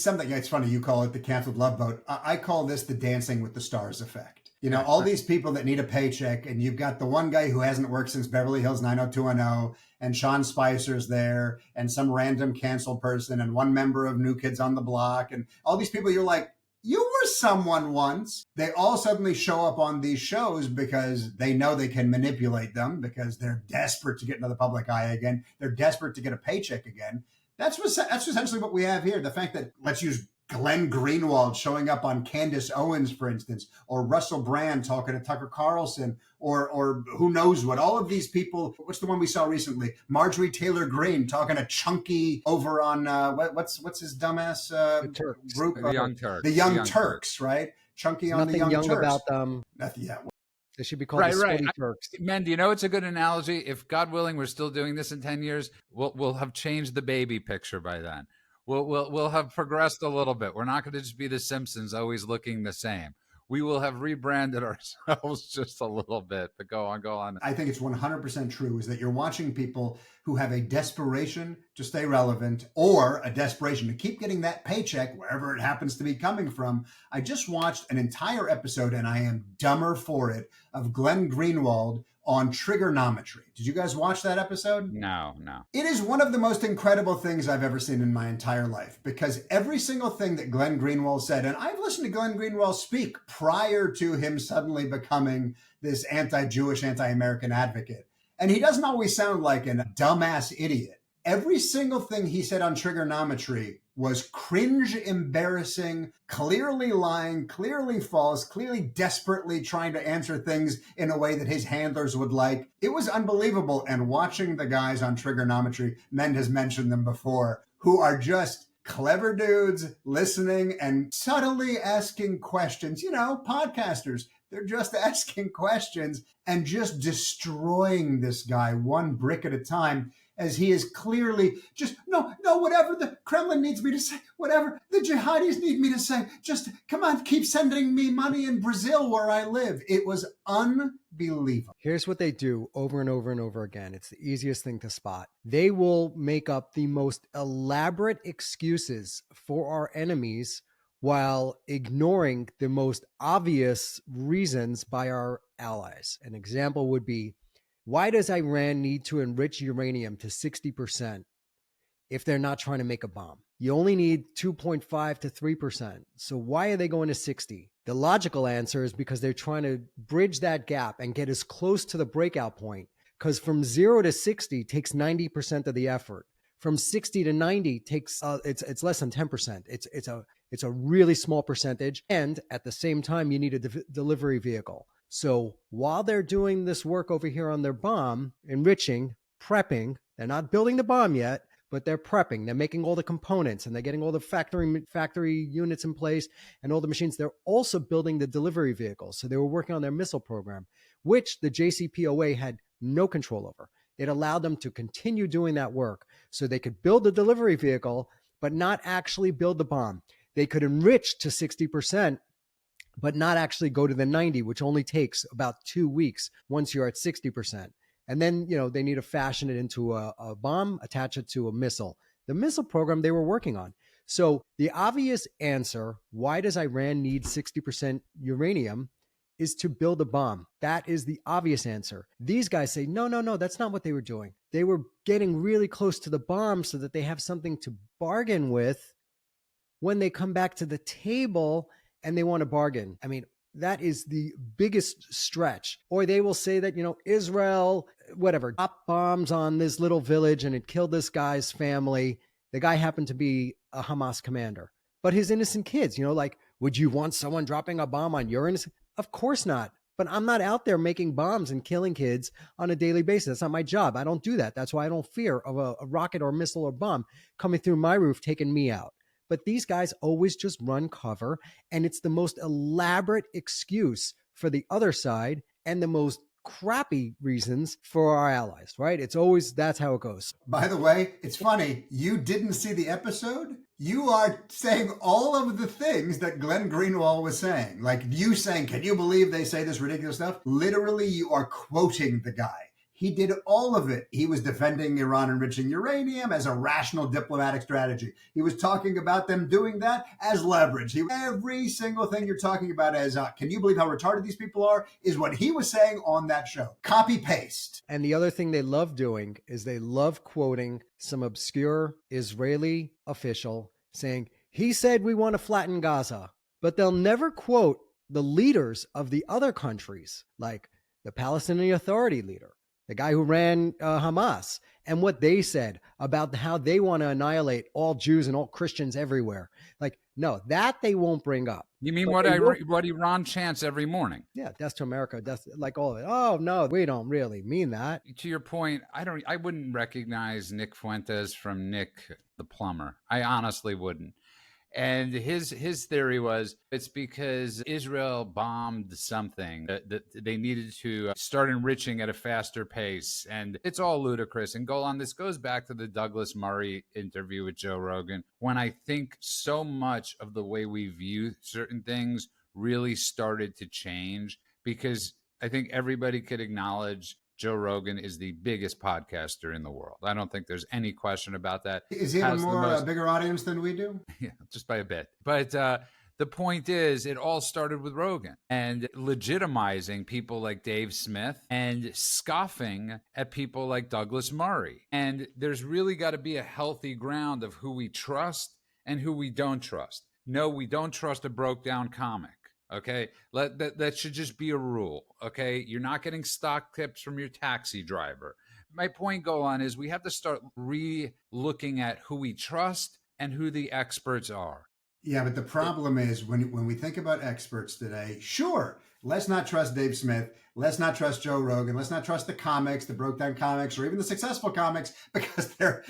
something, it's funny, you call it the canceled love boat. I call this the Dancing with the Stars effect. You know, all these people that need a paycheck, and you've got the one guy who hasn't worked since Beverly Hills 90210, and Sean Spicer's there, and some random canceled person, and one member of New Kids on the Block, and all these people, you're like, you were someone once. They all suddenly show up on these shows because they know they can manipulate them, because they're desperate to get into the public eye again. They're desperate to get a paycheck again. That's essentially what we have here. The fact that, let's use Glenn Greenwald showing up on Candace Owens, for instance, or Russell Brand talking to Tucker Carlson, or who knows what. All of these people, what's the one we saw recently? Marjorie Taylor Greene talking to Chunky over on, what's his dumbass group? The Young Turks. The Young Turks, right? Chunky on the Young Turks. Nothing young about them. Nothing, yeah. They should be called the Sweaty Turks. Man, do you know it's a good analogy? If, God willing, we're still doing this in 10 years, we'll have changed the baby picture by then. We'll have progressed a little bit. We're not going to just be the Simpsons, always looking the same. We will have rebranded ourselves just a little bit. But go on. I think it's 100% true is that you're watching people who have a desperation to stay relevant or a desperation to keep getting that paycheck wherever it happens to be coming from. I just watched an entire episode, and I am dumber for it, of Glenn Greenwald on Triggernometry. Did you guys watch that episode? No. It is one of the most incredible things I've ever seen in my entire life, because every single thing that Glenn Greenwald said, and I've listened to Glenn Greenwald speak prior to him suddenly becoming this anti-Jewish, anti-American advocate, and he doesn't always sound like a dumbass idiot. Every single thing he said on Triggernometry was cringe, embarrassing, clearly lying, clearly false, clearly desperately trying to answer things in a way that his handlers would like. It was unbelievable. And watching the guys on Triggernometry, Mend has mentioned them before, who are just clever dudes listening and subtly asking questions. You know, podcasters, they're just asking questions and just destroying this guy one brick at a time, as he is clearly just, no, whatever the Kremlin needs me to say, whatever the jihadis need me to say, just come on, keep sending me money in Brazil where I live. It was unbelievable. Here's what they do over and over and over again. It's the easiest thing to spot. They will make up the most elaborate excuses for our enemies while ignoring the most obvious reasons by our allies. An example would be, why does Iran need to enrich uranium to 60% if they're not trying to make a bomb? You only need 2.5 to 3%. So why are they going to 60? The logical answer is because they're trying to bridge that gap and get as close to the breakout point. Because from 0 to 60 takes 90% of the effort. From 60 to 90 takes it's less than 10%. It's a really small percentage. And at the same time, you need a delivery vehicle. So while they're doing this work over here on their bomb, enriching, prepping, they're not building the bomb yet, but they're prepping. They're making all the components and they're getting all the factory units in place and all the machines. They're also building the delivery vehicles. So they were working on their missile program, which the JCPOA had no control over. It allowed them to continue doing that work so they could build the delivery vehicle, but not actually build the bomb. They could enrich to 60%, but not actually go to the 90, which only takes about 2 weeks once you're at 60%. And then, they need to fashion it into a bomb, attach it to a missile. The missile program they were working on. So the obvious answer, why does Iran need 60% uranium, is to build a bomb. That is the obvious answer. These guys say, no, that's not what they were doing. They were getting really close to the bomb so that they have something to bargain with when they come back to the table and they want to bargain. I mean, that is the biggest stretch. Or they will say that, Israel, whatever, dropped bombs on this little village and it killed this guy's family. The guy happened to be a Hamas commander. But his innocent kids, would you want someone dropping a bomb on your innocent? Of course not. But I'm not out there making bombs and killing kids on a daily basis. That's not my job. I don't do that. That's why I don't fear of a rocket or missile or bomb coming through my roof, taking me out. But these guys always just run cover, and it's the most elaborate excuse for the other side and the most crappy reasons for our allies, right? It's always, that's how it goes. By the way, it's funny, you didn't see the episode. You are saying all of the things that Glenn Greenwald was saying. Like you saying, can you believe they say this ridiculous stuff? Literally, you are quoting the guy. He did all of it. He was defending Iran enriching uranium as a rational diplomatic strategy. He was talking about them doing that as leverage. Every single thing you're talking about as, can you believe how retarded these people are, is what he was saying on that show. Copy paste. And the other thing they love doing is they love quoting some obscure Israeli official saying, he said we want to flatten Gaza. But they'll never quote the leaders of the other countries, like the Palestinian Authority leader, the guy who ran Hamas, and what they said about how they want to annihilate all Jews and all Christians everywhere. Like, no, that they won't bring up. You mean what Iran chants every morning? Yeah, death to America, death, like all of it. Oh, no, we don't really mean that. To your point, I wouldn't recognize Nick Fuentes from Nick the plumber. I honestly wouldn't. And his theory was it's because Israel bombed something that they needed to start enriching at a faster pace. And it's all ludicrous. And Golan, this goes back to the Douglas Murray interview with Joe Rogan, when I think so much of the way we view certain things really started to change, because I think everybody could acknowledge Joe Rogan is the biggest podcaster in the world. I don't think there's any question about that. Is he have a bigger audience than we do? Yeah, just by a bit. But the point is, it all started with Rogan and legitimizing people like Dave Smith and scoffing at people like Douglas Murray. And there's really got to be a healthy ground of who we trust and who we don't trust. No, we don't trust a broke down comic. Okay, that should just be a rule. Okay, you're not getting stock tips from your taxi driver. My point, Golan, is we have to start re-looking at who we trust and who the experts are. Yeah, but the problem is when we think about experts today, sure, let's not trust Dave Smith. Let's not trust Joe Rogan. Let's not trust the comics, the broke down comics, or even the successful comics, because they're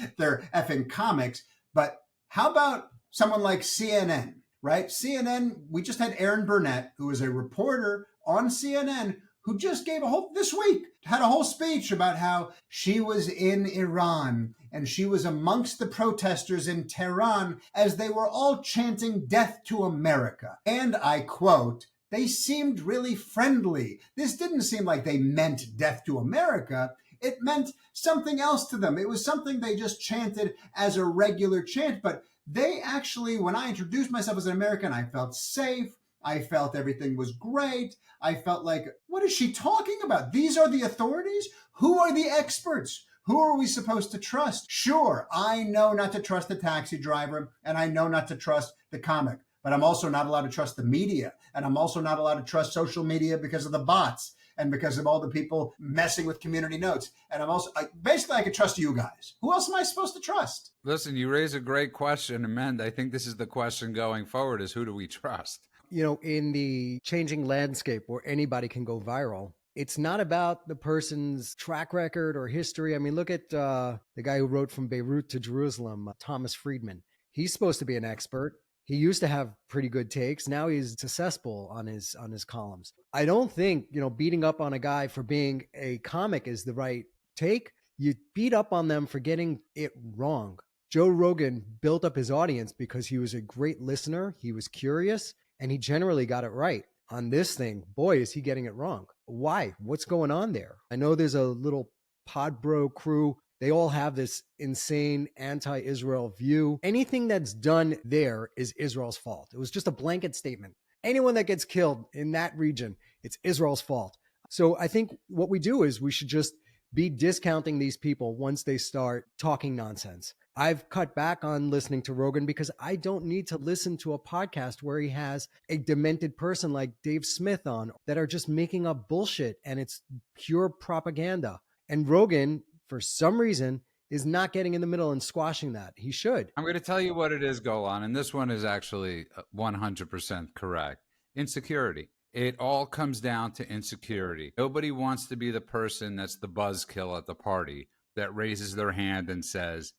effing comics. But how about someone like CNN, right? CNN, we just had Erin Burnett, who is a reporter on CNN, who just gave this week, had a whole speech about how she was in Iran and she was amongst the protesters in Tehran as they were all chanting death to America. And I quote, they seemed really friendly. This didn't seem like they meant death to America. It meant something else to them. It was something they just chanted as a regular chant. But they actually, when I introduced myself as an American, I felt safe. I felt everything was great. I felt like, what is she talking about? These are the authorities? Who are the experts? Who are we supposed to trust? Sure, I know not to trust the taxi driver, and I know not to trust the comic, but I'm also not allowed to trust the media, and I'm also not allowed to trust social media because of the bots and because of all the people messing with community notes. And I'm also, basically, I can trust you guys. Who else am I supposed to trust? Listen, you raise a great question, and I think this is the question going forward is who do we trust? You know, in the changing landscape where anybody can go viral, it's not about the person's track record or history. I mean, look at the guy who wrote From Beirut to Jerusalem, Thomas Friedman. He's supposed to be an expert. He used to have pretty good takes. Now he's a cesspool on his columns. I don't think, beating up on a guy for being a comic is the right take. You beat up on them for getting it wrong. Joe Rogan built up his audience because he was a great listener. He was curious. And he generally got it right. On this thing, boy, is he getting it wrong. Why? What's going on there? I know there's a little Podbro crew. They all have this insane anti-Israel view. Anything that's done there is Israel's fault. It was just a blanket statement. Anyone that gets killed in that region, it's Israel's fault. So I think what we do is we should just be discounting these people once they start talking nonsense. I've cut back on listening to Rogan because I don't need to listen to a podcast where he has a demented person like Dave Smith on that are just making up bullshit and it's pure propaganda. And Rogan, for some reason, is not getting in the middle and squashing that. He should. I'm going to tell you what it is, Golan, and this one is actually 100% correct. Insecurity. It all comes down to insecurity. Nobody wants to be the person that's the buzzkill at the party that raises their hand and says,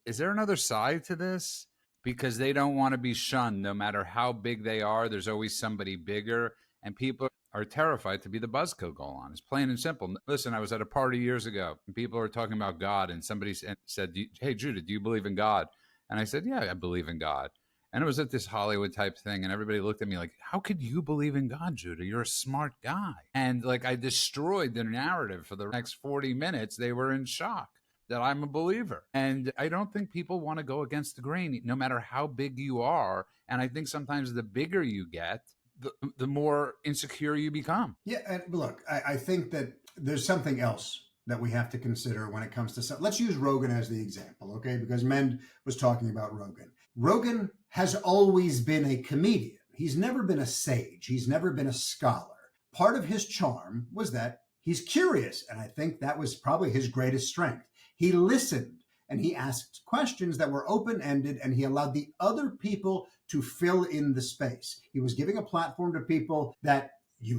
is there another side to this? Because they don't want to be shunned. No matter how big they are, there's always somebody bigger. And people are terrified to be the buzzkill Golan. It's plain and simple. Listen, I was at a party years ago, and people were talking about God, and somebody said, hey, Judah, do you believe in God? And I said, yeah, I believe in God. And it was at this Hollywood type thing, and everybody looked at me like, how could you believe in God, Judah? You're a smart guy. And I destroyed the narrative for the next 40 minutes. They were in shock that I'm a believer. And I don't think people want to go against the grain, no matter how big you are. And I think sometimes the bigger you get, the more insecure you become. Yeah, and look, I think that there's something else that we have to consider when it comes to let's use Rogan as the example, okay? Because Mend was talking about Rogan. Rogan has always been a comedian. He's never been a sage. He's never been a scholar. Part of his charm was that he's curious, and I think that was probably his greatest strength. He listened and he asked questions that were open-ended, and he allowed the other people to fill in the space. He was giving a platform to people that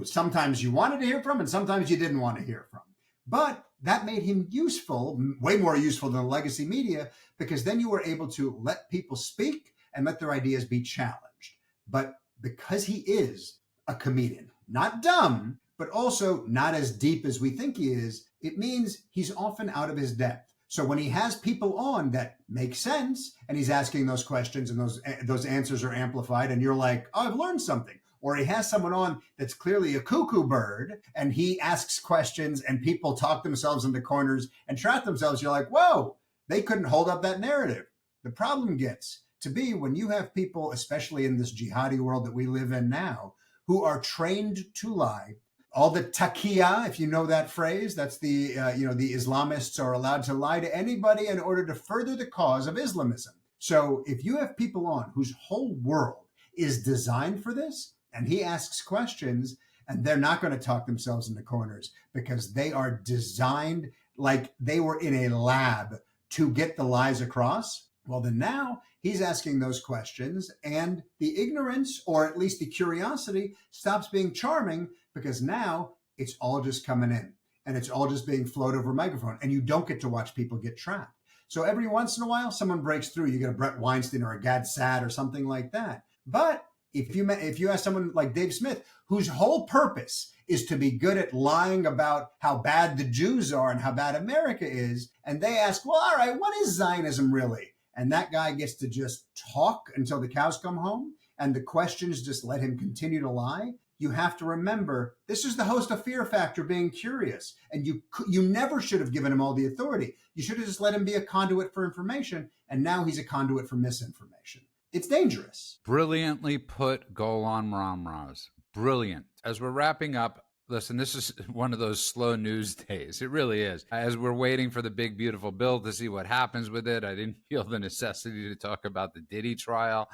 sometimes you wanted to hear from and sometimes you didn't want to hear from. But that made him useful, way more useful than the legacy media, because then you were able to let people speak and let their ideas be challenged. But because he is a comedian, not dumb, but also not as deep as we think he is, it means he's often out of his depth. So when he has people on that make sense and he's asking those questions and those answers are amplified and you're like, oh, I've learned something. Or he has someone on that's clearly a cuckoo bird and he asks questions and people talk themselves into corners and trap themselves. You're like, whoa, they couldn't hold up that narrative. The problem gets to be when you have people, especially in this jihadi world that we live in now, who are trained to lie. All the taqiyya, if you know that phrase, that's the Islamists are allowed to lie to anybody in order to further the cause of Islamism. So if you have people on whose whole world is designed for this, and he asks questions, and they're not going to talk themselves into corners because they are designed like they were in a lab to get the lies across, well, then now he's asking those questions, and the ignorance, or at least the curiosity, stops being charming because now it's all just coming in and it's all just being flowed over a microphone and you don't get to watch people get trapped. So every once in a while, someone breaks through. You get a Brett Weinstein or a Gad Saad or something like that. But if you ask someone like Dave Smith, whose whole purpose is to be good at lying about how bad the Jews are and how bad America is, and they ask, well, all right, what is Zionism really? And that guy gets to just talk until the cows come home, and the questions just let him continue to lie. You have to remember, this is the host of Fear Factor being curious, and you never should have given him all the authority. You should have just let him be a conduit for information, and now he's a conduit for misinformation. It's dangerous. Brilliantly put, Golan Ramraz. Brilliant. As we're wrapping up, listen, this is one of those slow news days. It really is. As we're waiting for the big, beautiful bill to see what happens with it, I didn't feel the necessity to talk about the Diddy trial.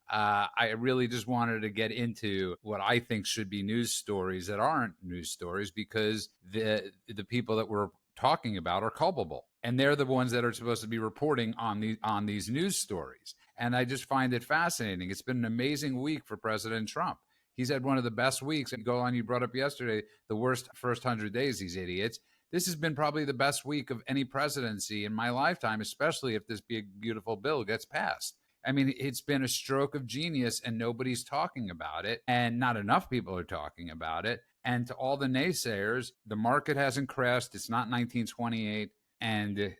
I really just wanted to get into what I think should be news stories that aren't news stories, because the people that we're talking about are culpable. And they're the ones that are supposed to be reporting on these news stories. And I just find it fascinating. It's been an amazing week for President Trump. He's had one of the best weeks. And Golan, you brought up yesterday, the worst first 100 days, these idiots. This has been probably the best week of any presidency in my lifetime, especially if this big, beautiful bill gets passed. I mean, it's been a stroke of genius, and nobody's talking about it. And not enough people are talking about it. And to all the naysayers, the market hasn't crashed. It's not 1928. And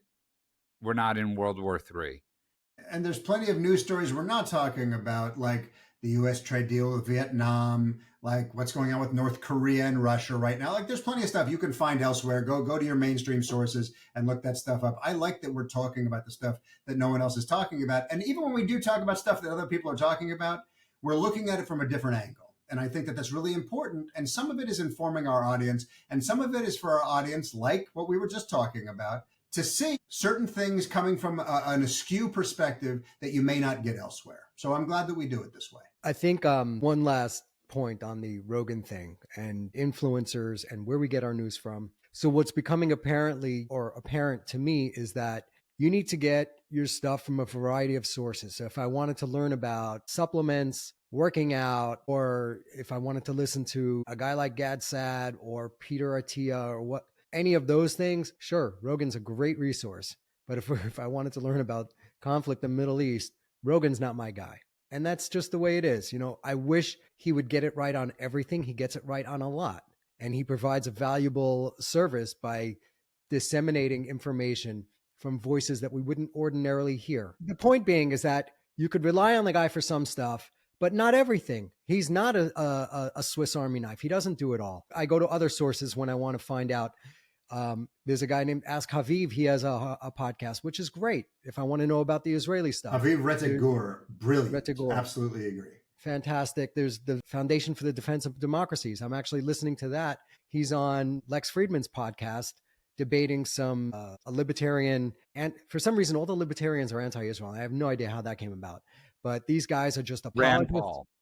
we're not in World War III. And there's plenty of news stories we're not talking about, like the U.S. trade deal with Vietnam, like what's going on with North Korea and Russia right now. Like there's plenty of stuff you can find elsewhere. Go to your mainstream sources and look that stuff up. I like that we're talking about the stuff that no one else is talking about. And even when we do talk about stuff that other people are talking about, we're looking at it from a different angle. And I think that that's really important. And some of it is informing our audience, and some of it is for our audience, like what we were just talking about, to see certain things coming from an askew perspective that you may not get elsewhere. So I'm glad that we do it this way. I think one last point on the Rogan thing and influencers and where we get our news from. So what's becoming apparent to me is that you need to get your stuff from a variety of sources. So if I wanted to learn about supplements, working out, or if I wanted to listen to a guy like Gad Saad or Peter Attia or any of those things, sure, Rogan's a great resource. But if I wanted to learn about conflict in the Middle East, Rogan's not my guy. And that's just the way it is. You know, I wish he would get it right on everything. He gets it right on a lot. And he provides a valuable service by disseminating information from voices that we wouldn't ordinarily hear. The point being is that you could rely on the guy for some stuff, but not everything. He's not a Swiss Army knife. He doesn't do it all. I go to other sources when I want to find out. There's a guy named Ask Haviv. He has a podcast, which is great if I want to know about the Israeli stuff. Haviv Rettig-Gur, brilliant. Rettig-Gur. Absolutely agree. Fantastic. There's the Foundation for the Defense of Democracies. I'm actually listening to that. He's on Lex Friedman's podcast debating some a libertarian. And for some reason, all the libertarians are anti-Israel. I have no idea how that came about. But these guys are just apologists.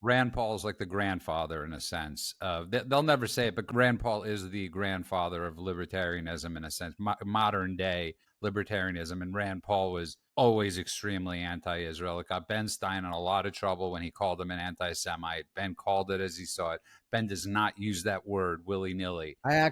Rand Paul is like the grandfather in a sense. They'll never say it, but Rand Paul is the grandfather of libertarianism in a sense, modern day libertarianism. And Rand Paul was always extremely anti-Israel. It got Ben Stein in a lot of trouble when he called him an anti-Semite. Ben called it as he saw it. Ben does not use that word willy-nilly. I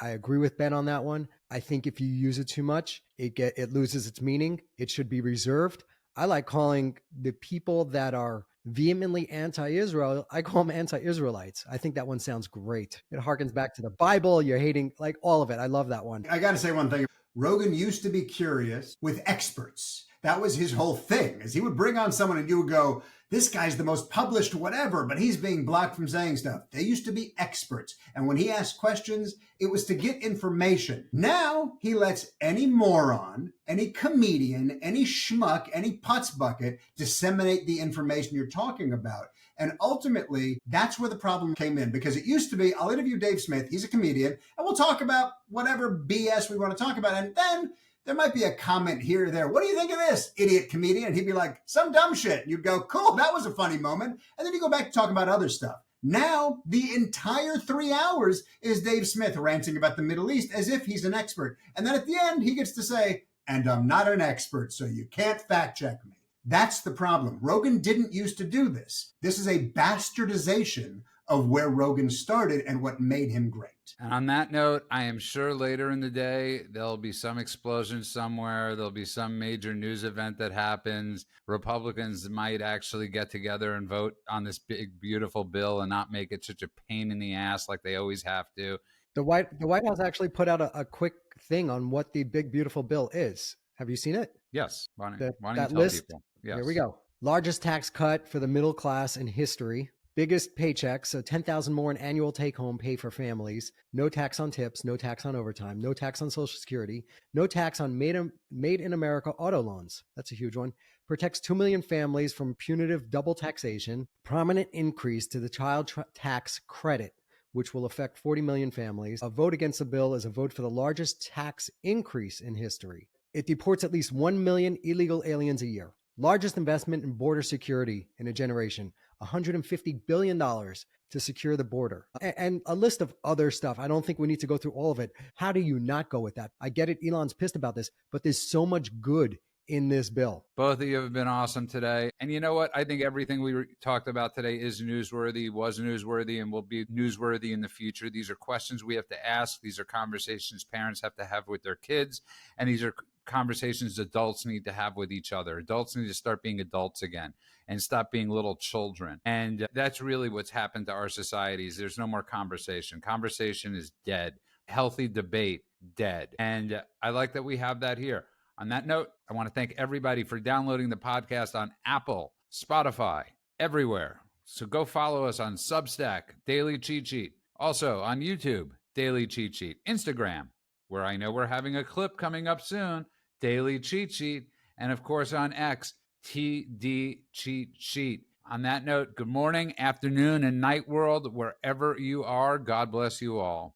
agree with Ben on that one. I think if you use it too much, it loses its meaning. It should be reserved. I like calling the people that are vehemently anti-Israel, I call them anti-Israelites. I think that one sounds great. It harkens back to the Bible. You're hating, like, all of it. I love that one. I got to say one thing. Rogan used to be curious with experts. That was his whole thing, is he would bring on someone and you would go, this guy's the most published whatever, but he's being blocked from saying stuff. They used to be experts. And when he asked questions, it was to get information. Now he lets any moron, any comedian, any schmuck, any putz bucket disseminate the information you're talking about. And ultimately, that's where the problem came in, because it used to be, I'll interview Dave Smith, he's a comedian, and we'll talk about whatever BS we want to talk about. And then there might be a comment here or there. What do you think of this, idiot comedian? And he'd be like, some dumb shit. And you'd go, cool, that was a funny moment. And then you go back to talking about other stuff. Now, the entire 3 hours is Dave Smith ranting about the Middle East as if he's an expert. And then at the end, he gets to say, and I'm not an expert, so you can't fact check me. That's the problem. Rogan didn't used to do this. This is a bastardization of where Rogan started and what made him great. And on that note, I am sure later in the day, there'll be some explosion somewhere. There'll be some major news event that happens. Republicans might actually get together and vote on this big, beautiful bill and not make it such a pain in the ass like they always have to. The White House actually put out a quick thing on what the big, beautiful bill is. Have you seen it? Yes. Why don't That you tell list? people? Yes. Here we go. Largest tax cut for the middle class in history. Biggest paycheck, so $10,000 more in annual take-home pay for families. No tax on tips, no tax on overtime, no tax on Social Security, no tax on Made in America auto loans. That's a huge one. Protects 2 million families from punitive double taxation. Prominent increase to the child tax credit, which will affect 40 million families. A vote against the bill is a vote for the largest tax increase in history. It deports at least 1 million illegal aliens a year. Largest investment in border security in a generation, $150 billion to secure the border. And a list of other stuff. I don't think we need to go through all of it. How do you not go with that? I get it. Elon's pissed about this, but there's so much good in this bill. Both of you have been awesome today. And you know what? I think everything we talked about today is newsworthy, was newsworthy, and will be newsworthy in the future. These are questions we have to ask. These are conversations parents have to have with their kids. And these are conversations adults need to have with each other. Adults need to start being adults again and stop being little children. And that's really what's happened to our societies. There's no more conversation. Conversation is dead. Healthy debate, dead. And I like that we have that here. On that note, I want to thank everybody for downloading the podcast on Apple, Spotify, everywhere. So go follow us on Substack, Daily Cheat Sheet. Also on YouTube, Daily Cheat Sheet. Instagram, where I know we're having a clip coming up soon, Daily Cheat Sheet. And of course on X, TD Cheat Sheet. On that note, good morning, afternoon, and night world, wherever you are. God bless you all.